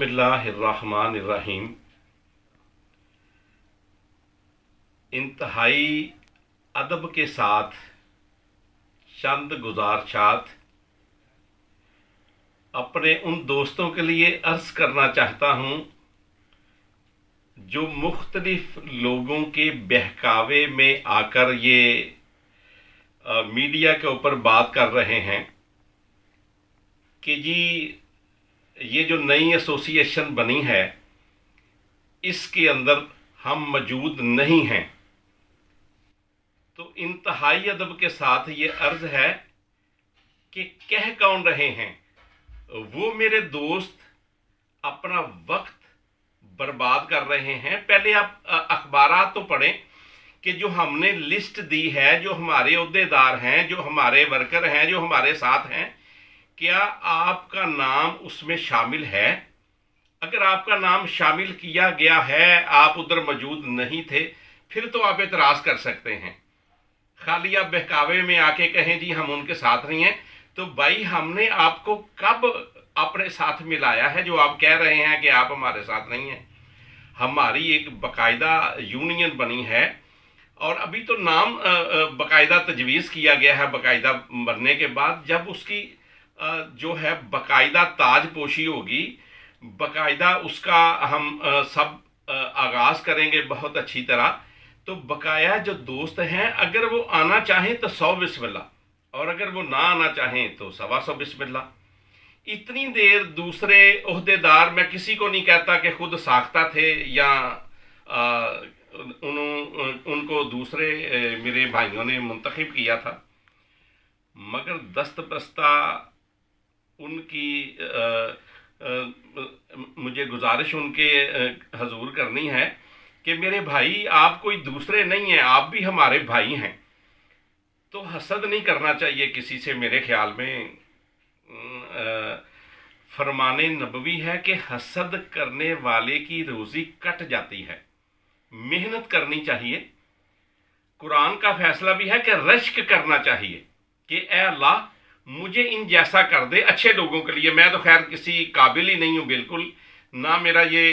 बिस्मिल्लाहिर्रहमानिर्रहीम। इंतहाई अदब के साथ चंद गुजारिशात अपने उन दोस्तों के लिए अर्ज़ करना चाहता हूँ जो मुख्तलिफ लोगों के बहकावे में आकर ये मीडिया के ऊपर बात कर रहे हैं कि जी ये जो नई एसोसिएशन बनी है इसके अंदर हम मौजूद नहीं हैं। तो इंतहाई अदब के साथ ये अर्ज़ है कि कह कौन रहे हैं, वो मेरे दोस्त अपना वक्त बर्बाद कर रहे हैं। पहले आप अखबारात तो पढ़ें कि जो हमने लिस्ट दी है, जो हमारे ओहदेदार हैं, जो हमारे वर्कर हैं, जो हमारे साथ हैं, क्या आपका नाम उसमें शामिल है? अगर आपका नाम शामिल किया गया है, आप उधर मौजूद नहीं थे, फिर तो आप एतराज़ कर सकते हैं। खाली आप बहकावे में आके कहें जी हम उनके साथ नहीं हैं, तो भाई हमने आपको कब अपने साथ मिलाया है जो आप कह रहे हैं कि आप हमारे साथ नहीं हैं? हमारी एक बाकायदा यूनियन बनी है और अभी तो नाम बाकायदा तजवीज़ किया गया है। बाकायदा बनने के बाद जब उसकी जो है बाकायदा ताजपोशी होगी, बाकायदा उसका हम सब आगाज़ करेंगे बहुत अच्छी तरह। तो बकाया जो दोस्त हैं अगर वो आना चाहें तो 100 बिस्मिल्लाह, और अगर वो ना आना चाहें तो 125 बिस्मिल्लाह। इतनी देर दूसरे ओहदेदार, मैं किसी को नहीं कहता कि खुद साख्ता थे या उनको दूसरे मेरे भाइयों ने मुंतखब किया था, मगर दस्त बस्ता उनकी मुझे गुजारिश उनके हजूर करनी है कि मेरे भाई आप कोई दूसरे नहीं हैं, आप भी हमारे भाई हैं। तो हसद नहीं करना चाहिए किसी से। मेरे ख्याल में फरमाने नबवी है कि हसद करने वाले की रोज़ी कट जाती है। मेहनत करनी चाहिए। कुरान का फैसला भी है कि रश्क करना चाहिए कि ए अल्लाह मुझे इन जैसा कर दे अच्छे लोगों के लिए। मैं तो खैर किसी काबिल ही नहीं हूँ, बिल्कुल ना मेरा ये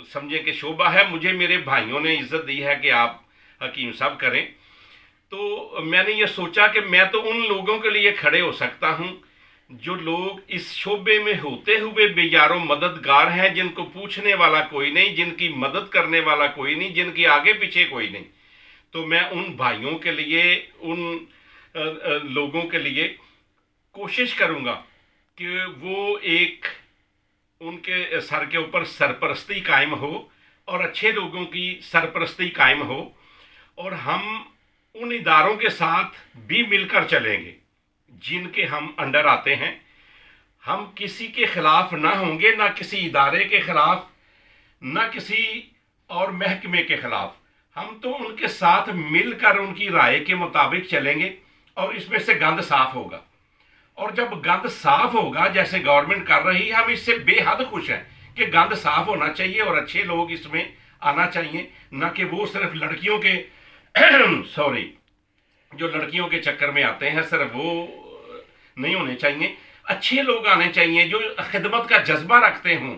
समझें कि शोभा है। मुझे मेरे भाइयों ने इज्जत दी है कि आप हकीम साहब करें, तो मैंने ये सोचा कि मैं तो उन लोगों के लिए खड़े हो सकता हूँ जो लोग इस शोबे में होते हुए बेयारो मददगार हैं, जिनको पूछने वाला कोई नहीं, जिनकी मदद करने वाला कोई नहीं, जिनकी आगे पीछे कोई नहीं। तो मैं उन भाइयों के लिए, उन लोगों के लिए कोशिश करूँगा कि वो एक उनके सर के ऊपर सरपरस्ती कायम हो और अच्छे लोगों की सरपरस्ती कायम हो, और हम उन इदारों के साथ भी मिलकर चलेंगे जिनके हम अंडर आते हैं। हम किसी के खिलाफ ना होंगे, ना किसी इदारे के खिलाफ, ना किसी और महकमे के खिलाफ। हम तो उनके साथ मिलकर उनकी राय के मुताबिक चलेंगे और इसमें से गंद साफ होगा। और जब गंद साफ होगा जैसे गवर्नमेंट कर रही है, हम इससे बेहद खुश हैं कि गंद साफ होना चाहिए और अच्छे लोग इसमें आना चाहिए, ना कि वो सिर्फ लड़कियों के जो लड़कियों के चक्कर में आते हैं, सिर्फ वो नहीं होने चाहिए। अच्छे लोग आने चाहिए जो खिदमत का जज्बा रखते हों,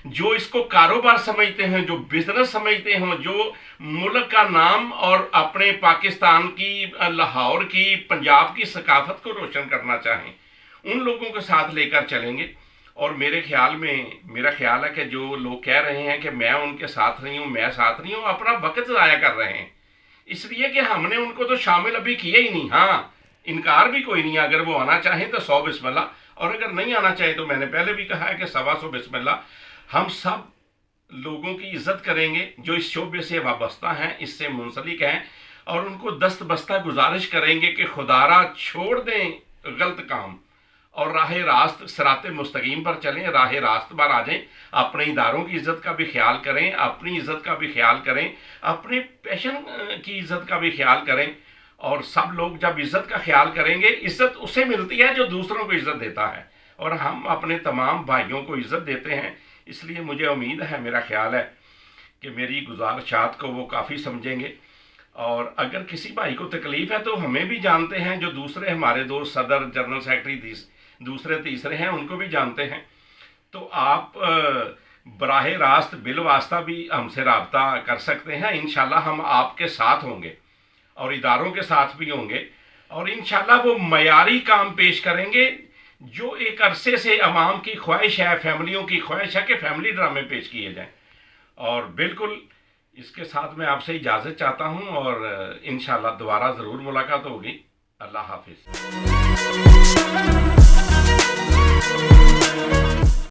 जो इसको कारोबार समझते हैं, जो बिजनेस समझते हों, जो मुल्क का नाम और अपने पाकिस्तान की, लाहौर की, पंजाब की सकाफत को रोशन करना चाहें, उन लोगों के साथ लेकर चलेंगे। और मेरे ख्याल में, मेरा ख्याल है कि जो लोग कह रहे हैं कि मैं उनके साथ नहीं हूँ, मैं साथ नहीं हूँ, अपना वक्त ज़ाया कर रहे हैं, इसलिए कि हमने उनको तो शामिल अभी किए ही नहीं। हाँ, इनकार भी कोई नहीं है। अगर वो आना चाहें तो 100 बिस्मिल्लाह, और अगर नहीं आना चाहें तो मैंने पहले भी कहा है कि 125 बिस्मिल्लाह। हम सब लोगों की इज्जत करेंगे जो इस शोबे से वाबस्ता हैं, इससे मुंसलिक हैं, और उनको दस्त बस्ता गुजारिश करेंगे कि खुदारा छोड़ दें गलत काम और राह रास्त सिराते मुस्तकीम पर चलें, राह रास्त पर आ जाएं। अपने इदारों की इज़्ज़त का भी ख्याल करें, अपनी इज़्ज़त का भी ख्याल करें, अपने पैशन की इज़्ज़त का भी ख्याल करें। और सब लोग जब इज़्ज़त का ख्याल करेंगे, इज़्ज़त उसे मिलती है जो दूसरों को इज़्ज़त देता है, और हम अपने तमाम भाइयों को इज़्ज़त देते हैं। इसलिए मुझे उम्मीद है, मेरा ख्याल है कि मेरी गुजारिशात को वो काफ़ी समझेंगे। और अगर किसी भाई को तकलीफ़ है तो हमें भी जानते हैं, जो दूसरे हमारे दोस्त सदर, जनरल सेक्रेटरी, दूसरे तीसरे हैं, उनको भी जानते हैं। تو آپ براہ راست بالواسطہ بھی ہم سے رابطہ کر سکتے ہیں. انشاءاللہ ہم آپ کے ساتھ ہوں گے اور اداروں کے ساتھ بھی ہوں گے, اور انشاءاللہ وہ معیاری کام پیش کریں گے جو ایک عرصے سے عوام کی خواہش ہے, فیملیوں کی خواہش ہے کہ فیملی ڈرامے پیش کیے جائیں. اور بالکل اس کے ساتھ میں آپ سے اجازت چاہتا ہوں, اور انشاءاللہ دوبارہ ضرور ملاقات ہوگی. اللہ حافظ.